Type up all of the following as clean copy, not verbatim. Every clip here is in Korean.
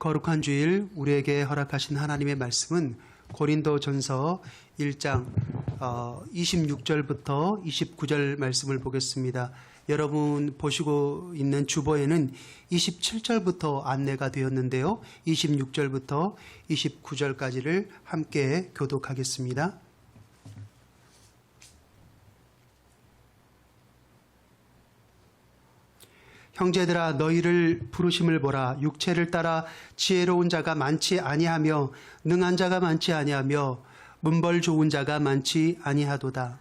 거룩한 주일 우리에게 허락하신 하나님의 말씀은 고린도전서 1장 26절부터 29절 말씀을 보겠습니다. 여러분 보시고 있는 주보에는 27절부터 안내가 되었는데요. 26절부터 29절까지를 함께 교독하겠습니다. 형제들아 너희를 부르심을 보라. 육체를 따라 지혜로운 자가 많지 아니하며 능한 자가 많지 아니하며 문벌 좋은 자가 많지 아니하도다.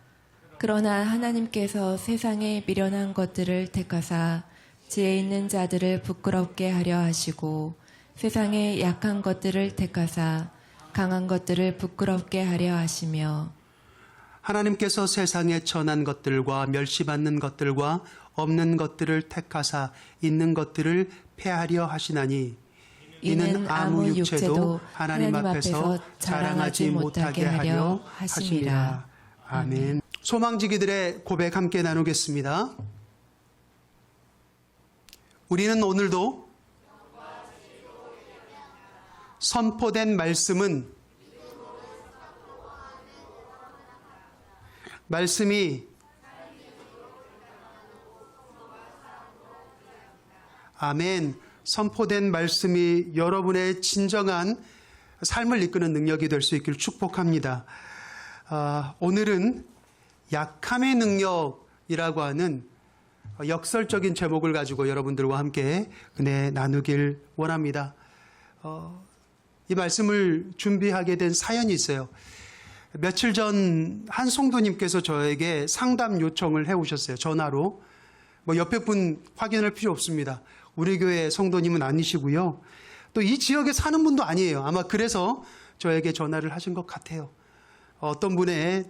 그러나 하나님께서 세상에 미련한 것들을 택하사 지혜 있는 자들을 부끄럽게 하려 하시고 세상에 약한 것들을 택하사 강한 것들을 부끄럽게 하려 하시며 하나님께서 세상에 천한 것들과 멸시받는 것들과 없는 것들을 택하사 있는 것들을 폐하려 하시나니 이는 아무 육체도 하나님 앞에서 자랑하지 못하게 하려 하심이라. 아멘. 소망지기들의 고백 함께 나누겠습니다. 우리는 오늘도 선포된 말씀이 아멘. 선포된 말씀이 여러분의 진정한 삶을 이끄는 능력이 될 수 있기를 축복합니다. 오늘은 약함의 능력이라고 하는 역설적인 제목을 가지고 여러분들과 함께 은혜 나누길 원합니다. 이 말씀을 준비하게 된 사연이 있어요. 며칠 전 한 성도님께서 저에게 상담 요청을 해오셨어요. 전화로. 옆에 분 확인할 필요 없습니다. 우리 교회 성도님은 아니시고요. 또 이 지역에 사는 분도 아니에요. 아마 그래서 저에게 전화를 하신 것 같아요. 어떤 분의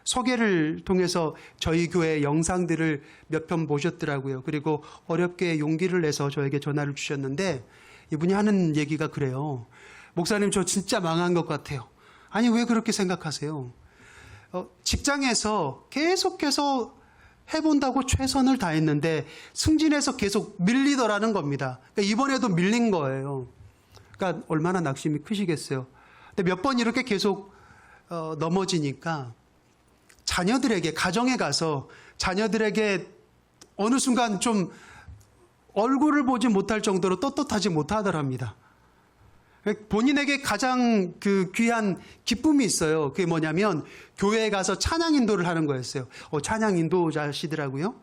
소개를 통해서 저희 교회 영상들을 몇 편 보셨더라고요. 그리고 어렵게 용기를 내서 저에게 전화를 주셨는데 이분이 하는 얘기가 그래요. 목사님, 저 진짜 망한 것 같아요. 아니, 왜 그렇게 생각하세요? 직장에서 계속해서 해본다고 최선을 다했는데 승진해서 계속 밀리더라는 겁니다. 그러니까 이번에도 밀린 거예요. 그러니까 얼마나 낙심이 크시겠어요. 근데 몇 번 이렇게 계속 넘어지니까 가정에 가서 자녀들에게 어느 순간 좀 얼굴을 보지 못할 정도로 떳떳하지 못하더랍니다. 본인에게 가장 귀한 기쁨이 있어요. 그게 뭐냐면 교회에 가서 찬양 인도를 하는 거였어요. 찬양 인도자시더라고요.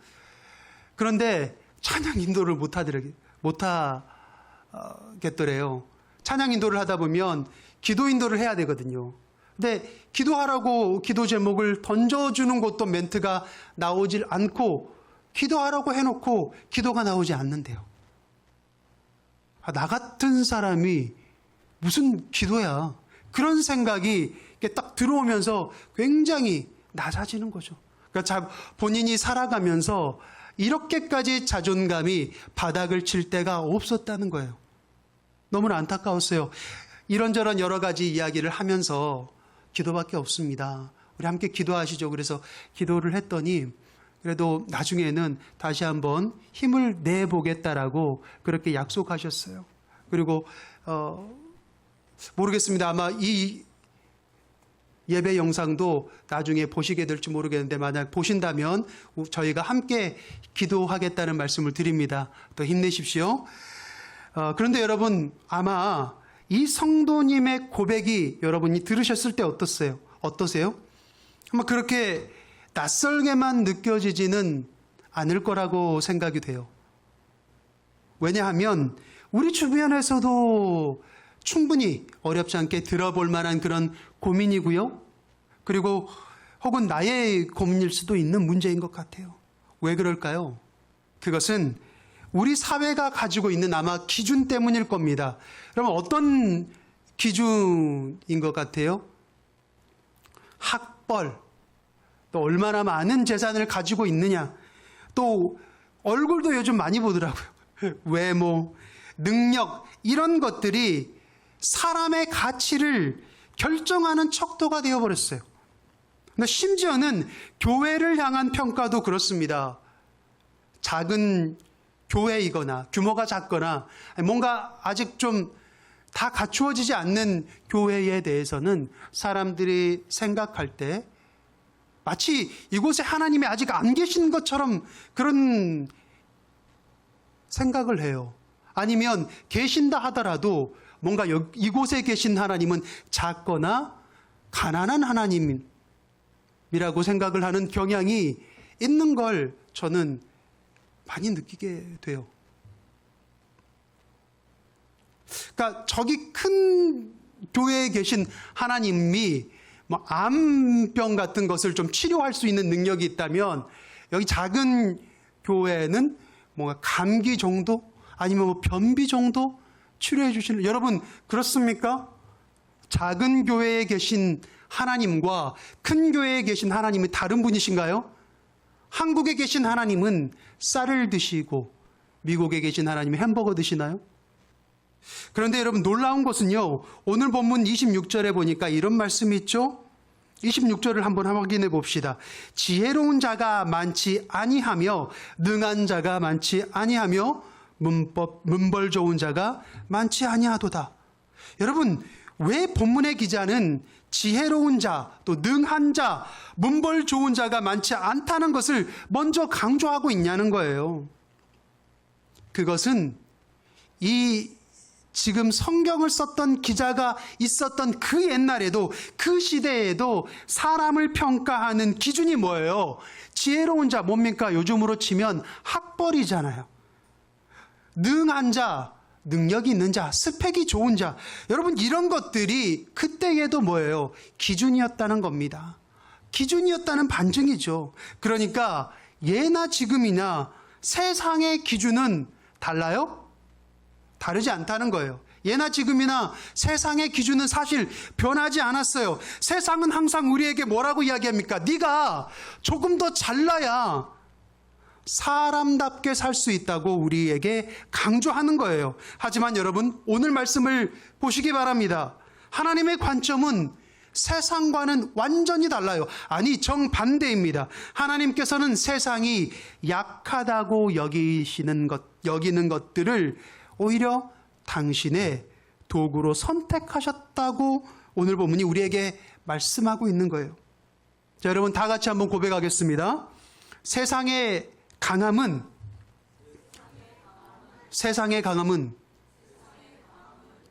그런데 찬양 인도를 못하겠더래요. 찬양 인도를 하다 보면 기도 인도를 해야 되거든요. 근데 기도하라고 기도 제목을 던져주는 것도 멘트가 나오질 않고 기도하라고 해놓고 기도가 나오지 않는데요. 나 같은 사람이 무슨 기도야. 그런 생각이 딱 들어오면서 굉장히 낮아지는 거죠. 그러니까 본인이 살아가면서 이렇게까지 자존감이 바닥을 칠 때가 없었다는 거예요. 너무나 안타까웠어요. 이런저런 여러 가지 이야기를 하면서 기도밖에 없습니다. 우리 함께 기도하시죠. 그래서 기도를 했더니 그래도 나중에는 다시 한번 힘을 내보겠다라고 그렇게 약속하셨어요. 그리고 모르겠습니다. 아마 이 예배 영상도 나중에 보시게 될지 모르겠는데 만약 보신다면 저희가 함께 기도하겠다는 말씀을 드립니다. 더 힘내십시오. 그런데 여러분, 아마 이 성도님의 고백이 여러분이 들으셨을 때 어떠세요? 아마 그렇게 낯설게만 느껴지지는 않을 거라고 생각이 돼요. 왜냐하면 우리 주변에서도 충분히 어렵지 않게 들어볼 만한 그런 고민이고요. 그리고 혹은 나의 고민일 수도 있는 문제인 것 같아요. 왜 그럴까요? 그것은 우리 사회가 가지고 있는 아마 기준 때문일 겁니다. 그러면 어떤 기준인 것 같아요? 학벌, 또 얼마나 많은 재산을 가지고 있느냐, 또 얼굴도 요즘 많이 보더라고요. 외모, 능력, 이런 것들이 사람의 가치를 결정하는 척도가 되어버렸어요. 근데 심지어는 교회를 향한 평가도 그렇습니다. 작은 교회이거나 규모가 작거나 뭔가 아직 좀 다 갖추어지지 않는 교회에 대해서는 사람들이 생각할 때 마치 이곳에 하나님이 아직 안 계신 것처럼 그런 생각을 해요. 아니면 계신다 하더라도 뭔가 이곳에 계신 하나님은 작거나 가난한 하나님이라고 생각을 하는 경향이 있는 걸 저는 많이 느끼게 돼요. 그러니까 저기 큰 교회에 계신 하나님이 뭐 암병 같은 것을 좀 치료할 수 있는 능력이 있다면 여기 작은 교회는 뭔가 감기 정도 아니면 뭐 변비 정도 치료해 주시는, 여러분 그렇습니까? 작은 교회에 계신 하나님과 큰 교회에 계신 하나님이 다른 분이신가요? 한국에 계신 하나님은 쌀을 드시고 미국에 계신 하나님이 햄버거 드시나요? 그런데 여러분 놀라운 것은요, 오늘 본문 26절에 보니까 이런 말씀이 있죠. 26절을 한번 확인해 봅시다. 지혜로운 자가 많지 아니하며 능한 자가 많지 아니하며 문벌 좋은 자가 많지 아니하도다. 여러분, 왜 본문의 기자는 지혜로운 자, 또 능한 자, 문벌 좋은 자가 많지 않다는 것을 먼저 강조하고 있냐는 거예요. 그것은 이 지금 성경을 썼던 기자가 있었던 그 옛날에도, 그 시대에도 사람을 평가하는 기준이 뭐예요? 지혜로운 자 뭡니까? 요즘으로 치면 학벌이잖아요. 능한 자, 능력이 있는 자, 스펙이 좋은 자. 여러분, 이런 것들이 그때에도 뭐예요? 기준이었다는 겁니다. 기준이었다는 반증이죠. 그러니까 예나 지금이나 세상의 기준은 달라요? 다르지 않다는 거예요. 예나 지금이나 세상의 기준은 사실 변하지 않았어요. 세상은 항상 우리에게 뭐라고 이야기합니까? 네가 조금 더 잘나야 사람답게 살 수 있다고 우리에게 강조하는 거예요. 하지만 여러분, 오늘 말씀을 보시기 바랍니다. 하나님의 관점은 세상과는 완전히 달라요. 아니, 정반대입니다. 하나님께서는 세상이 약하다고 여기는 것들을 오히려 당신의 도구로 선택하셨다고 오늘 본문이 우리에게 말씀하고 있는 거예요. 자, 여러분 다 같이 한번 고백하겠습니다. 세상의 강함은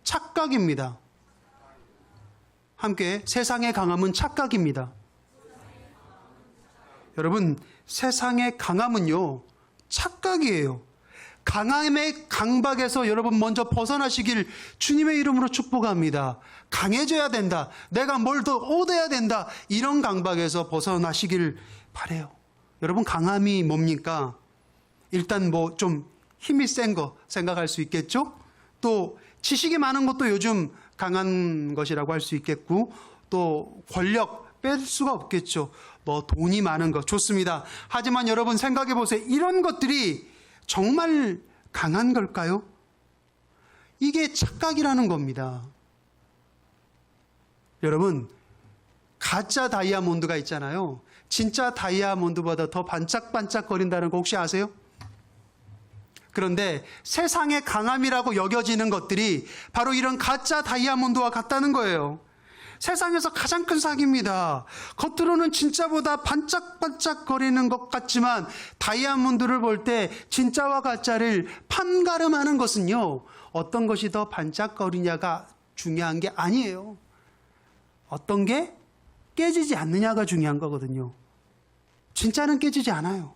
착각입니다. 함께, 세상의 강함은 착각입니다. 여러분, 세상의 강함은요, 착각이에요. 강함의 강박에서 여러분 먼저 벗어나시길 주님의 이름으로 축복합니다. 강해져야 된다. 내가 뭘 더 얻어야 된다. 이런 강박에서 벗어나시길 바라요. 여러분, 강함이 뭡니까? 일단 뭐 좀 힘이 센 거 생각할 수 있겠죠? 또 지식이 많은 것도 요즘 강한 것이라고 할 수 있겠고, 또 권력 뺄 수가 없겠죠. 뭐 돈이 많은 것 좋습니다. 하지만 여러분 생각해 보세요. 이런 것들이 정말 강한 걸까요? 이게 착각이라는 겁니다. 여러분, 가짜 다이아몬드가 있잖아요. 진짜 다이아몬드보다 더 반짝반짝거린다는 거 혹시 아세요? 그런데 세상의 강함이라고 여겨지는 것들이 바로 이런 가짜 다이아몬드와 같다는 거예요. 세상에서 가장 큰 사기입니다. 겉으로는 진짜보다 반짝반짝거리는 것 같지만 다이아몬드를 볼 때 진짜와 가짜를 판가름하는 것은요, 어떤 것이 더 반짝거리냐가 중요한 게 아니에요. 어떤 게 깨지지 않느냐가 중요한 거거든요. 진짜는 깨지지 않아요.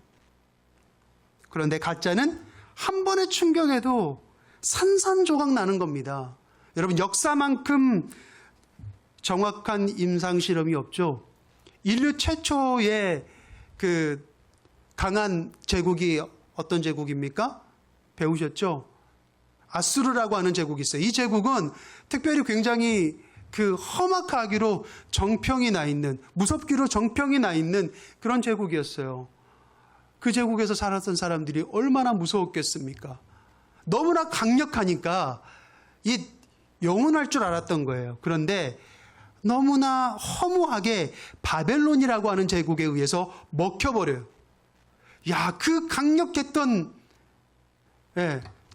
그런데 가짜는 한 번의 충격에도 산산조각 나는 겁니다. 여러분, 역사만큼 정확한 임상 실험이 없죠. 인류 최초의 그 강한 제국이 어떤 제국입니까? 배우셨죠? 아수르라고 하는 제국이 있어요. 이 제국은 특별히 굉장히 그 험악하기로 정평이 나 있는, 무섭기로 정평이 나 있는 그런 제국이었어요. 그 제국에서 살았던 사람들이 얼마나 무서웠겠습니까? 너무나 강력하니까 이 영원할 줄 알았던 거예요. 그런데 너무나 허무하게 바벨론이라고 하는 제국에 의해서 먹혀버려요. 야, 그 강력했던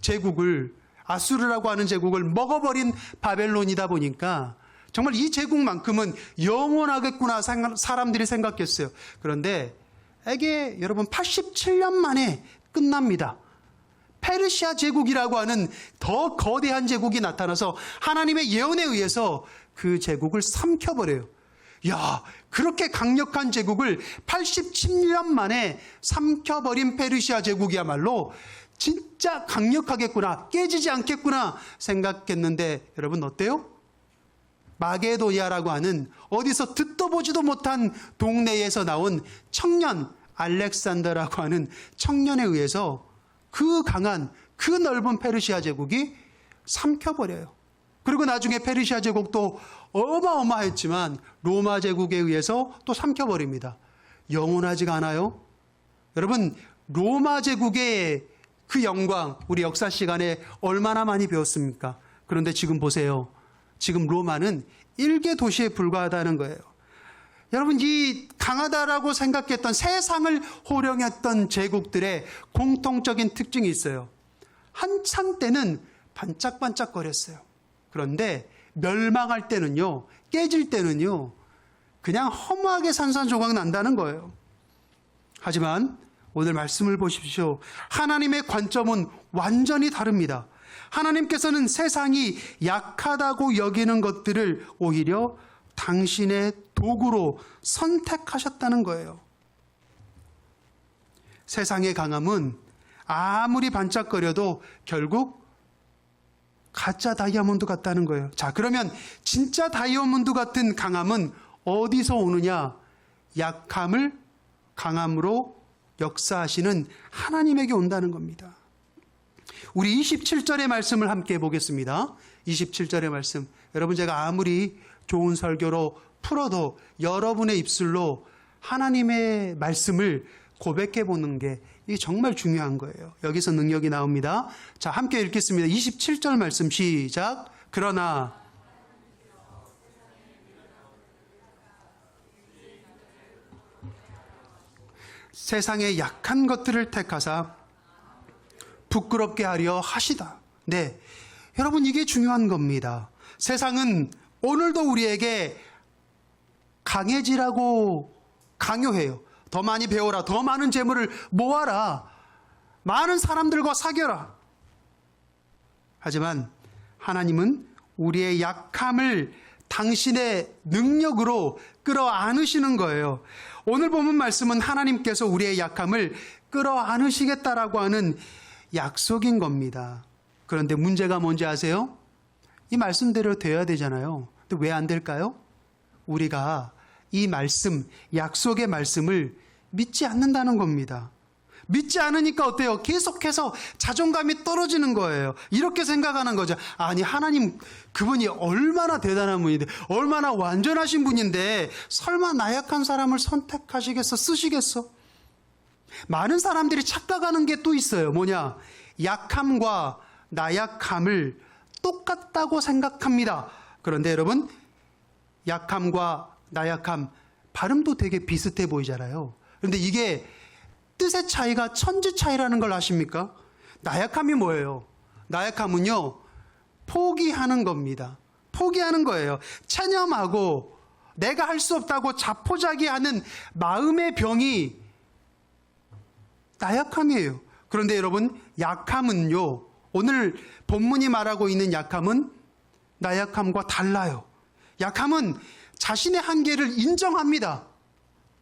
제국을, 아수르라고 하는 제국을 먹어버린 바벨론이다 보니까 정말 이 제국만큼은 영원하겠구나 사람들이 생각했어요. 그런데 이게 여러분 87년 만에 끝납니다. 페르시아 제국이라고 하는 더 거대한 제국이 나타나서 하나님의 예언에 의해서 그 제국을 삼켜버려요. 야, 그렇게 강력한 제국을 87년 만에 삼켜버린 페르시아 제국이야말로 진짜 강력하겠구나, 깨지지 않겠구나 생각했는데 여러분 어때요? 마게도니아라고 하는 어디서 듣도 보지도 못한 동네에서 나온 청년 알렉산더라고 하는 청년에 의해서 그 강한, 그 넓은 페르시아 제국이 삼켜버려요. 그리고 나중에 페르시아 제국도 어마어마했지만 로마 제국에 의해서 또 삼켜버립니다. 영원하지가 않아요? 여러분, 로마 제국의 그 영광, 우리 역사 시간에 얼마나 많이 배웠습니까? 그런데 지금 보세요. 지금 로마는 일개 도시에 불과하다는 거예요. 여러분, 이 강하다라고 생각했던, 세상을 호령했던 제국들의 공통적인 특징이 있어요. 한창 때는 반짝반짝거렸어요. 그런데 멸망할 때는요, 깨질 때는요, 그냥 허무하게 산산조각 난다는 거예요. 하지만 오늘 말씀을 보십시오. 하나님의 관점은 완전히 다릅니다. 하나님께서는 세상이 약하다고 여기는 것들을 오히려 당신의 도구로 선택하셨다는 거예요. 세상의 강함은 아무리 반짝거려도 결국 가짜 다이아몬드 같다는 거예요. 자, 그러면 진짜 다이아몬드 같은 강함은 어디서 오느냐? 약함을 강함으로 역사하시는 하나님에게 온다는 겁니다. 우리 27절의 말씀을 함께 보겠습니다. 27절의 말씀. 여러분, 제가 아무리 좋은 설교로 풀어도 여러분의 입술로 하나님의 말씀을 고백해 보는 게 이게 정말 중요한 거예요. 여기서 능력이 나옵니다. 자, 함께 읽겠습니다. 27절 말씀 시작. 그러나 세상의 약한 것들을 택하사 부끄럽게 하려 하시다. 네, 여러분, 이게 중요한 겁니다. 세상은 오늘도 우리에게 강해지라고 강요해요. 더 많이 배워라. 더 많은 재물을 모아라. 많은 사람들과 사귀어라. 하지만 하나님은 우리의 약함을 당신의 능력으로 끌어안으시는 거예요. 오늘 본문 말씀은 하나님께서 우리의 약함을 끌어안으시겠다라고 하는 약속인 겁니다. 그런데 문제가 뭔지 아세요? 이 말씀대로 되어야 되잖아요. 근데 왜 안 될까요? 우리가 이 말씀, 약속의 말씀을 믿지 않는다는 겁니다. 믿지 않으니까 어때요? 계속해서 자존감이 떨어지는 거예요. 이렇게 생각하는 거죠. 아니, 하나님 그분이 얼마나 대단한 분인데, 얼마나 완전하신 분인데 설마 나약한 사람을 선택하시겠어? 쓰시겠어? 많은 사람들이 착각하는 게 또 있어요. 뭐냐? 약함과 나약함을 똑같다고 생각합니다. 그런데 여러분, 약함과 나약함 발음도 되게 비슷해 보이잖아요. 그런데 이게 뜻의 차이가 천지 차이라는 걸 아십니까? 나약함이 뭐예요? 나약함은요, 포기하는 겁니다. 포기하는 거예요. 체념하고 내가 할 수 없다고 자포자기하는 마음의 병이 나약함이에요. 그런데 여러분, 약함은요, 오늘 본문이 말하고 있는 약함은 나약함과 달라요. 약함은 자신의 한계를 인정합니다.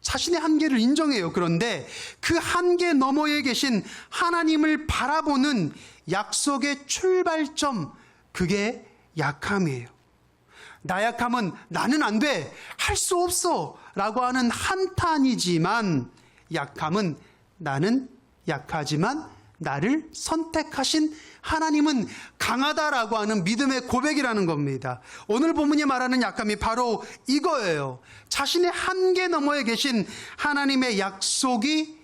자신의 한계를 인정해요. 그런데 그 한계 너머에 계신 하나님을 바라보는 약속의 출발점, 그게 약함이에요. 나약함은 나는 안 돼, 할 수 없어 라고 하는 한탄이지만, 약함은 나는 약하지만 나를 선택하신 하나님은 강하다라고 하는 믿음의 고백이라는 겁니다. 오늘 본문이 말하는 약함이 바로 이거예요. 자신의 한계 너머에 계신 하나님의 약속이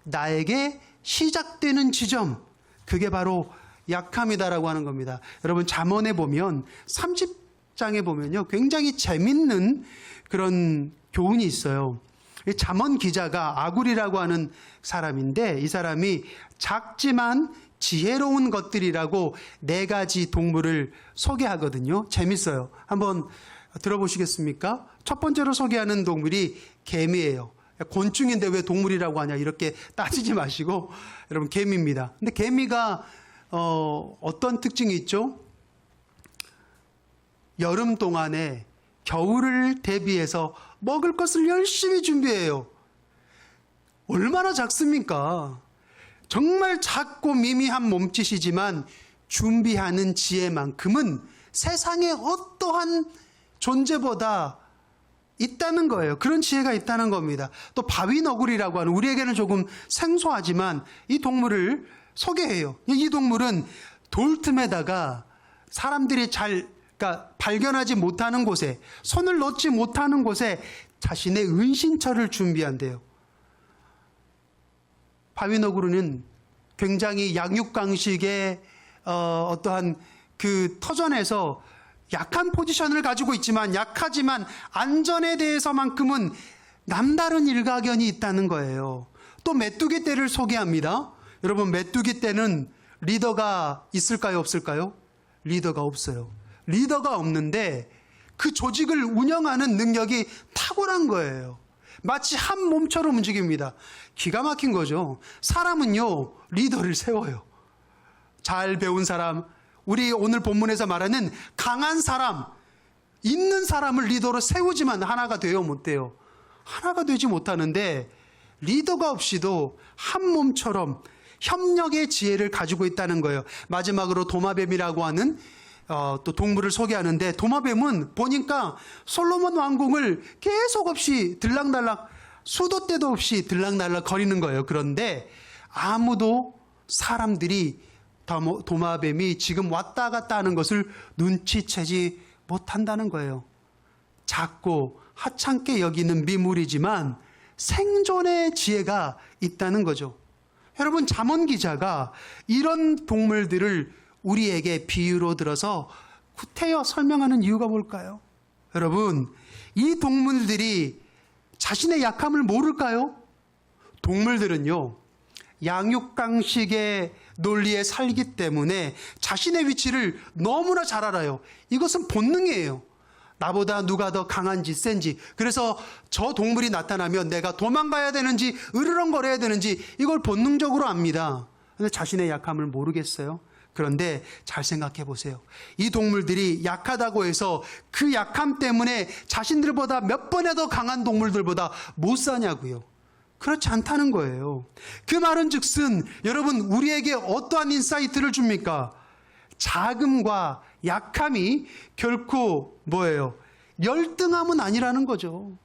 나에게 시작되는 지점, 그게 바로 약함이다라고 하는 겁니다. 여러분, 잠언에 보면 30장에 보면요, 굉장히 재밌는 그런 교훈이 있어요. 잠언 기자가 아굴이라고 하는 사람인데, 이 사람이 작지만 지혜로운 것들이라고 4가지 동물을 소개하거든요. 재밌어요. 한번 들어보시겠습니까? 첫 번째로 소개하는 동물이 개미예요. 곤충인데 왜 동물이라고 하냐 이렇게 따지지 마시고 여러분 개미입니다. 근데 개미가 어떤 특징이 있죠? 여름 동안에 겨울을 대비해서 먹을 것을 열심히 준비해요. 얼마나 작습니까? 정말 작고 미미한 몸짓이지만 준비하는 지혜만큼은 세상에 어떠한 존재보다 있다는 거예요. 그런 지혜가 있다는 겁니다. 또 바위너구리라고 하는, 우리에게는 조금 생소하지만 이 동물을 소개해요. 이 동물은 돌틈에다가 사람들이 그러니까 발견하지 못하는 곳에, 손을 놓지 못하는 곳에 자신의 은신처를 준비한대요. 바위너구리는 굉장히 양육강식의 어떠한 그 터전에서 약한 포지션을 가지고 있지만, 약하지만 안전에 대해서만큼은 남다른 일가견이 있다는 거예요. 또 메뚜기 떼를 소개합니다. 여러분, 메뚜기 떼는 리더가 있을까요, 없을까요? 리더가 없어요. 리더가 없는데 그 조직을 운영하는 능력이 탁월한 거예요. 마치 한 몸처럼 움직입니다. 기가 막힌 거죠. 사람은요, 리더를 세워요. 잘 배운 사람, 우리 오늘 본문에서 말하는 강한 사람, 있는 사람을 리더로 세우지만 하나가 돼요, 못 돼요? 하나가 되지 못하는데 리더가 없이도 한 몸처럼 협력의 지혜를 가지고 있다는 거예요. 마지막으로 도마뱀이라고 하는 또 동물을 소개하는데, 도마뱀은 보니까 솔로몬 왕궁을 계속 없이 들락날락, 수도 때도 없이 들락날락 거리는 거예요. 그런데 아무도 사람들이 도마뱀이 지금 왔다 갔다 하는 것을 눈치채지 못한다는 거예요. 작고 하찮게 여기는 미물이지만 생존의 지혜가 있다는 거죠. 여러분, 잠언 기자가 이런 동물들을 우리에게 비유로 들어서 구태여 설명하는 이유가 뭘까요? 여러분, 이 동물들이 자신의 약함을 모를까요? 동물들은요, 양육강식의 논리에 살기 때문에 자신의 위치를 너무나 잘 알아요. 이것은 본능이에요. 나보다 누가 더 강한지 센지, 그래서 저 동물이 나타나면 내가 도망가야 되는지 으르렁거려야 되는지 이걸 본능적으로 압니다. 근데 자신의 약함을 모르겠어요. 그런데 잘 생각해 보세요. 이 동물들이 약하다고 해서 그 약함 때문에 자신들보다 몇 번에 더 강한 동물들보다 못 사냐고요. 그렇지 않다는 거예요. 그 말은 즉슨 여러분, 우리에게 어떠한 인사이트를 줍니까? 자금과 약함이 결코 뭐예요? 열등함은 아니라는 거죠.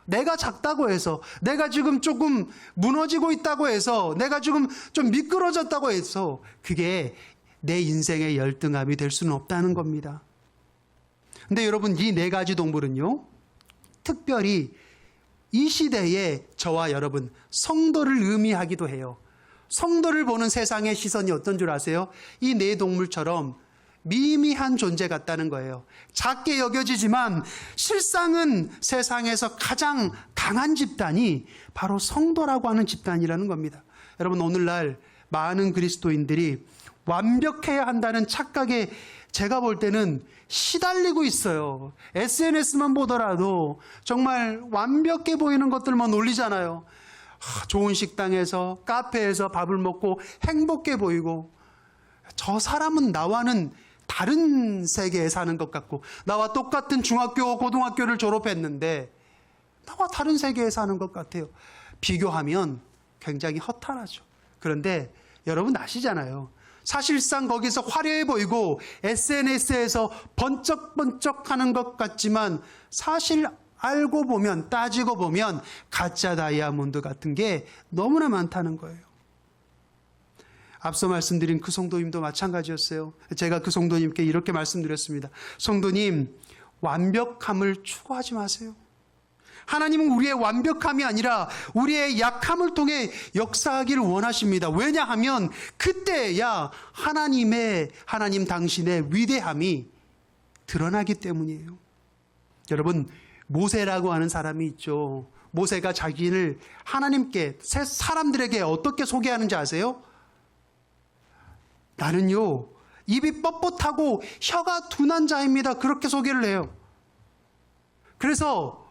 내가 작다고 해서, 내가 지금 조금 무너지고 있다고 해서, 내가 지금 좀 미끄러졌다고 해서 그게 내 인생의 열등함이 될 수는 없다는 겁니다. 근데 여러분, 이 4가지 동물은요, 특별히 이 시대에 저와 여러분, 성도를 의미하기도 해요. 성도를 보는 세상의 시선이 어떤 줄 아세요? 이 4동물처럼 미미한 존재 같다는 거예요. 작게 여겨지지만 실상은 세상에서 가장 강한 집단이 바로 성도라고 하는 집단이라는 겁니다. 여러분, 오늘날 많은 그리스도인들이 완벽해야 한다는 착각에 제가 볼 때는 시달리고 있어요. SNS만 보더라도 정말 완벽해 보이는 것들만 올리잖아요. 좋은 식당에서, 카페에서 밥을 먹고 행복해 보이고, 저 사람은 나와는 다른 세계에 사는 것 같고, 나와 똑같은 중학교, 고등학교를 졸업했는데 나와 다른 세계에 사는 것 같아요. 비교하면 굉장히 허탈하죠. 그런데 여러분 아시잖아요. 사실상 거기서 화려해 보이고 SNS에서 번쩍번쩍하는 것 같지만 사실 알고 보면, 따지고 보면 가짜 다이아몬드 같은 게 너무나 많다는 거예요. 앞서 말씀드린 그 성도님도 마찬가지였어요. 제가 그 성도님께 이렇게 말씀드렸습니다. 성도님, 완벽함을 추구하지 마세요. 하나님은 우리의 완벽함이 아니라 우리의 약함을 통해 역사하기를 원하십니다. 왜냐하면 그때야 하나님 당신의 위대함이 드러나기 때문이에요. 여러분, 모세라고 하는 사람이 있죠. 모세가 자기를 하나님께, 사람들에게 어떻게 소개하는지 아세요? 나는요, 입이 뻣뻣하고 혀가 둔한 자입니다. 그렇게 소개를 해요. 그래서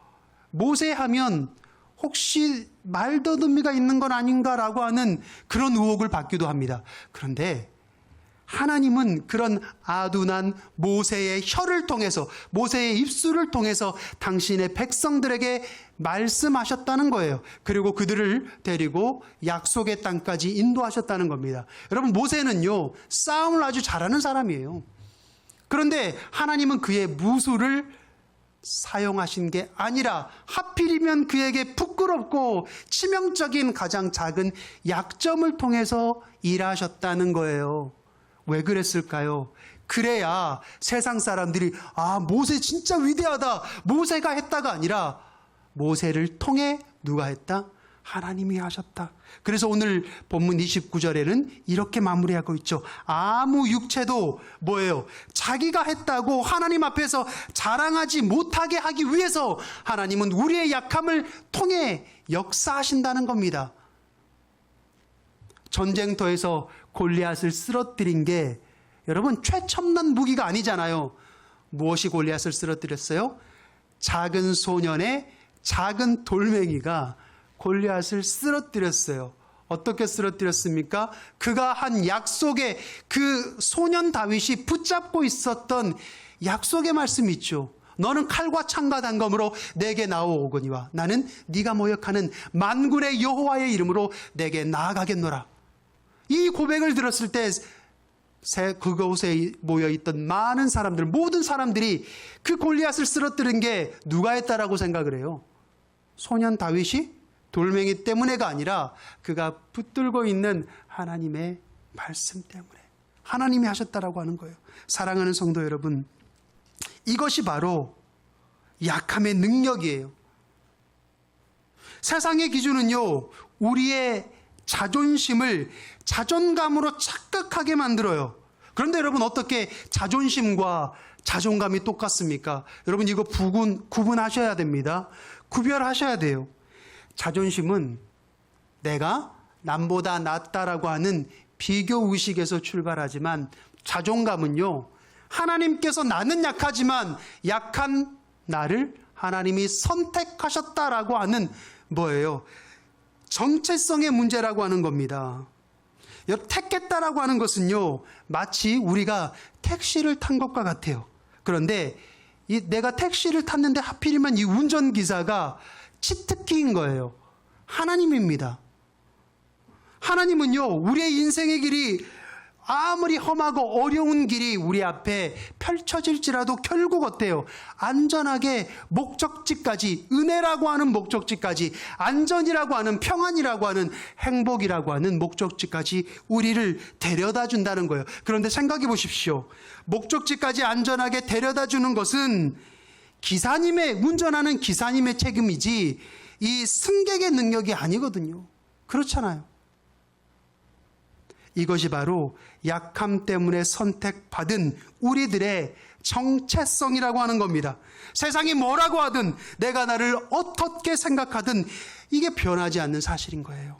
모세 하면 혹시 말더듬이가 있는 건 아닌가라고 하는 그런 의혹을 받기도 합니다. 그런데 하나님은 그런 아둔한 모세의 혀를 통해서, 모세의 입술을 통해서 당신의 백성들에게 말씀하셨다는 거예요. 그리고 그들을 데리고 약속의 땅까지 인도하셨다는 겁니다. 여러분, 모세는요, 싸움을 아주 잘하는 사람이에요. 그런데 하나님은 그의 무술을 사용하신 게 아니라 하필이면 그에게 부끄럽고 치명적인 가장 작은 약점을 통해서 일하셨다는 거예요. 왜 그랬을까요? 그래야 세상 사람들이 모세 진짜 위대하다, 모세가 했다가 아니라 모세를 통해 누가 했다? 하나님이 하셨다. 그래서 오늘 본문 29절에는 이렇게 마무리하고 있죠. 아무 육체도 뭐예요? 자기가 했다고 하나님 앞에서 자랑하지 못하게 하기 위해서 하나님은 우리의 약함을 통해 역사하신다는 겁니다. 전쟁터에서 골리앗을 쓰러뜨린 게 여러분 최첨단 무기가 아니잖아요. 무엇이 골리앗을 쓰러뜨렸어요? 작은 소년의 작은 돌멩이가 골리앗을 쓰러뜨렸어요. 어떻게 쓰러뜨렸습니까? 그가 한 약속의 그 소년 다윗이 붙잡고 있었던 약속의 말씀이 있죠. 너는 칼과 창과 단검으로 내게 나오거니와 나는 네가 모욕하는 만군의 여호와의 이름으로 내게 나아가겠노라. 이 고백을 들었을 때 그곳에 모여있던 많은 사람들, 모든 사람들이 그 골리앗을 쓰러뜨린 게 누가 했다라고 생각을 해요? 소년 다윗이? 돌멩이 때문에가 아니라 그가 붙들고 있는 하나님의 말씀 때문에 하나님이 하셨다라고 하는 거예요. 사랑하는 성도 여러분, 이것이 바로 약함의 능력이에요. 세상의 기준은요, 우리의 자존심을 자존감으로 착각하게 만들어요. 그런데 여러분, 어떻게 자존심과 자존감이 똑같습니까? 여러분, 이거 구분하셔야 됩니다. 구별하셔야 돼요. 자존심은 내가 남보다 낫다라고 하는 비교 의식에서 출발하지만, 자존감은요, 하나님께서 나는 약하지만 약한 나를 하나님이 선택하셨다라고 하는 뭐예요? 정체성의 문제라고 하는 겁니다. 택했다라고 하는 것은요, 마치 우리가 택시를 탄 것과 같아요. 그런데 내가 택시를 탔는데 하필이면 이 운전기사가 치트키인 거예요. 하나님입니다. 하나님은요, 우리의 인생의 길이 아무리 험하고 어려운 길이 우리 앞에 펼쳐질지라도 결국 어때요? 안전하게 목적지까지, 은혜라고 하는 목적지까지, 안전이라고 하는, 평안이라고 하는, 행복이라고 하는 목적지까지 우리를 데려다 준다는 거예요. 그런데 생각해 보십시오. 목적지까지 안전하게 데려다 주는 것은 운전하는 기사님의 책임이지 이 승객의 능력이 아니거든요. 그렇잖아요. 이것이 바로 약함 때문에 선택받은 우리들의 정체성이라고 하는 겁니다. 세상이 뭐라고 하든, 내가 나를 어떻게 생각하든 이게 변하지 않는 사실인 거예요.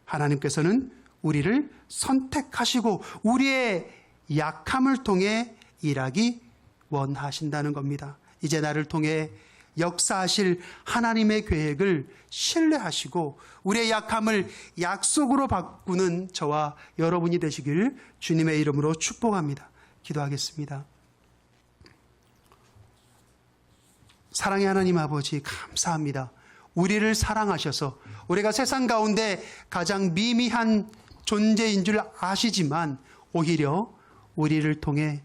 하나님께서는 우리를 선택하시고 우리의 약함을 통해 일하기 원하신다는 겁니다. 이제 나를 통해 역사하실 하나님의 계획을 신뢰하시고 우리의 약함을 약속으로 바꾸는 저와 여러분이 되시길 주님의 이름으로 축복합니다. 기도하겠습니다. 사랑의 하나님 아버지, 감사합니다. 우리를 사랑하셔서 우리가 세상 가운데 가장 미미한 존재인 줄 아시지만 오히려 우리를 통해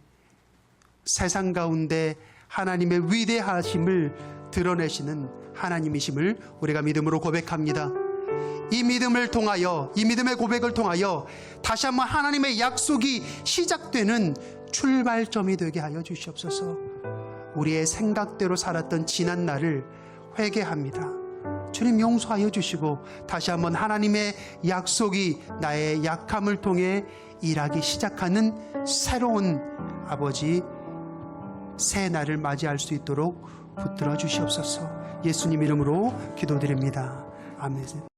세상 가운데 하나님의 위대하심을 드러내시는 하나님이심을 우리가 믿음으로 고백합니다. 이 믿음을 통하여, 이 믿음의 고백을 통하여 다시 한번 하나님의 약속이 시작되는 출발점이 되게 하여 주시옵소서. 우리의 생각대로 살았던 지난 날을 회개합니다. 주님, 용서하여 주시고 다시 한번 하나님의 약속이 나의 약함을 통해 일하기 시작하는 새로운 아버지 새 날을 맞이할 수 있도록 붙들어 주시옵소서. 예수님 이름으로 기도드립니다. 아멘.